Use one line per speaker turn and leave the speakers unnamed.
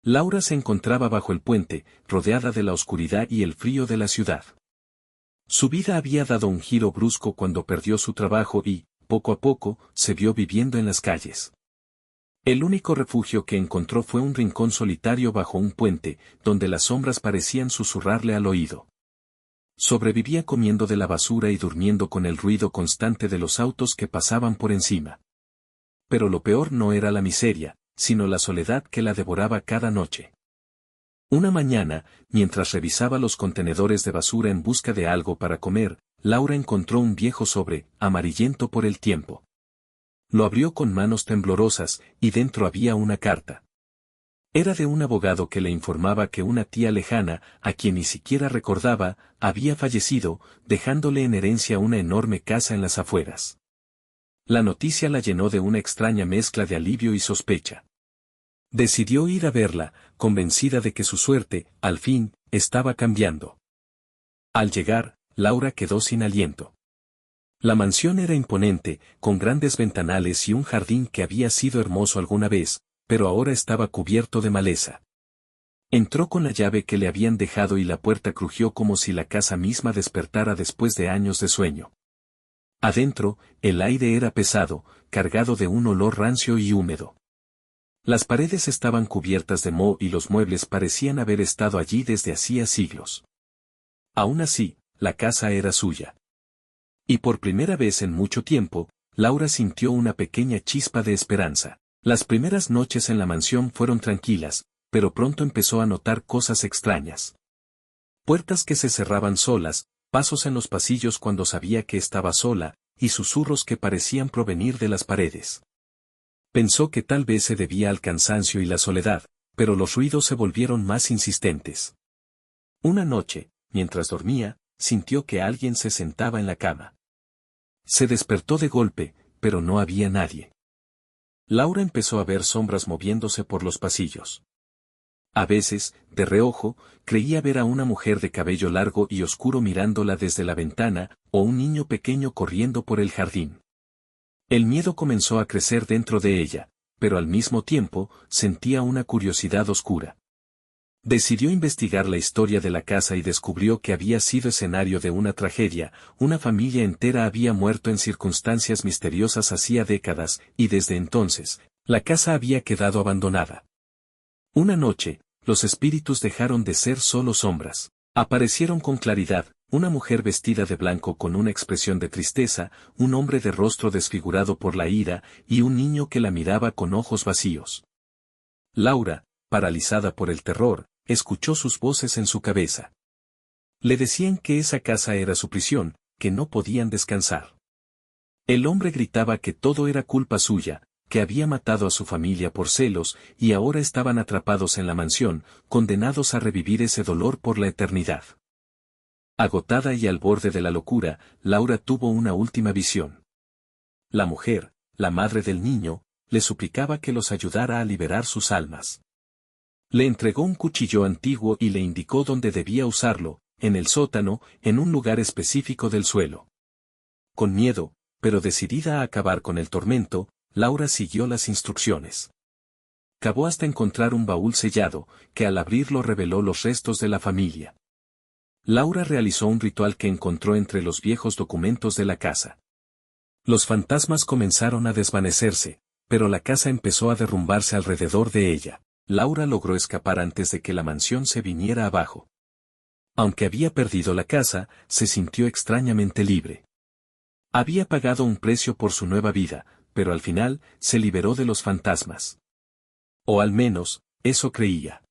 Laura se encontraba bajo el puente, rodeada de la oscuridad y el frío de la ciudad. Su vida había dado un giro brusco cuando perdió su trabajo y, poco a poco, se vio viviendo en las calles. El único refugio que encontró fue un rincón solitario bajo un puente, donde las sombras parecían susurrarle al oído. Sobrevivía comiendo de la basura y durmiendo con el ruido constante de los autos que pasaban por encima. Pero lo peor no era la miseria, sino la soledad que la devoraba cada noche. Una mañana, mientras revisaba los contenedores de basura en busca de algo para comer, Laura encontró un viejo sobre, amarillento por el tiempo. Lo abrió con manos temblorosas, y dentro había una carta. Era de un abogado que le informaba que una tía lejana, a quien ni siquiera recordaba, había fallecido, dejándole en herencia una enorme casa en las afueras. La noticia la llenó de una extraña mezcla de alivio y sospecha. Decidió ir a verla, convencida de que su suerte, al fin, estaba cambiando. Al llegar, Laura quedó sin aliento. La mansión era imponente, con grandes ventanales y un jardín que había sido hermoso alguna vez, pero ahora estaba cubierto de maleza. Entró con la llave que le habían dejado y la puerta crujió como si la casa misma despertara después de años de sueño. Adentro, el aire era pesado, cargado de un olor rancio y húmedo. Las paredes estaban cubiertas de moho y los muebles parecían haber estado allí desde hacía siglos. Aún así, la casa era suya. Y por primera vez en mucho tiempo, Laura sintió una pequeña chispa de esperanza. Las primeras noches en la mansión fueron tranquilas, pero pronto empezó a notar cosas extrañas. Puertas que se cerraban solas, pasos en los pasillos cuando sabía que estaba sola, y susurros que parecían provenir de las paredes. Pensó que tal vez se debía al cansancio y la soledad, pero los ruidos se volvieron más insistentes. Una noche, mientras dormía, sintió que alguien se sentaba en la cama. Se despertó de golpe, pero no había nadie. Laura empezó a ver sombras moviéndose por los pasillos. A veces, de reojo, creía ver a una mujer de cabello largo y oscuro mirándola desde la ventana, o un niño pequeño corriendo por el jardín. El miedo comenzó a crecer dentro de ella, pero al mismo tiempo, sentía una curiosidad oscura. Decidió investigar la historia de la casa y descubrió que había sido escenario de una tragedia, una familia entera había muerto en circunstancias misteriosas hacía décadas, y desde entonces, la casa había quedado abandonada. Una noche, los espíritus dejaron de ser solo sombras. Aparecieron con claridad, una mujer vestida de blanco con una expresión de tristeza, un hombre de rostro desfigurado por la ira, y un niño que la miraba con ojos vacíos. Laura, paralizada por el terror, escuchó sus voces en su cabeza. Le decían que esa casa era su prisión, que no podían descansar. El hombre gritaba que todo era culpa suya, que había matado a su familia por celos, y ahora estaban atrapados en la mansión, condenados a revivir ese dolor por la eternidad. Agotada y al borde de la locura, Laura tuvo una última visión. La mujer, la madre del niño, le suplicaba que los ayudara a liberar sus almas. Le entregó un cuchillo antiguo y le indicó dónde debía usarlo, en el sótano, en un lugar específico del suelo. Con miedo, pero decidida a acabar con el tormento, Laura siguió las instrucciones. Cavó hasta encontrar un baúl sellado, que al abrirlo reveló los restos de la familia. Laura realizó un ritual que encontró entre los viejos documentos de la casa. Los fantasmas comenzaron a desvanecerse, pero la casa empezó a derrumbarse alrededor de ella. Laura logró escapar antes de que la mansión se viniera abajo. Aunque había perdido la casa, se sintió extrañamente libre. Había pagado un precio por su nueva vida, pero al final, se liberó de los fantasmas. O al menos, eso creía.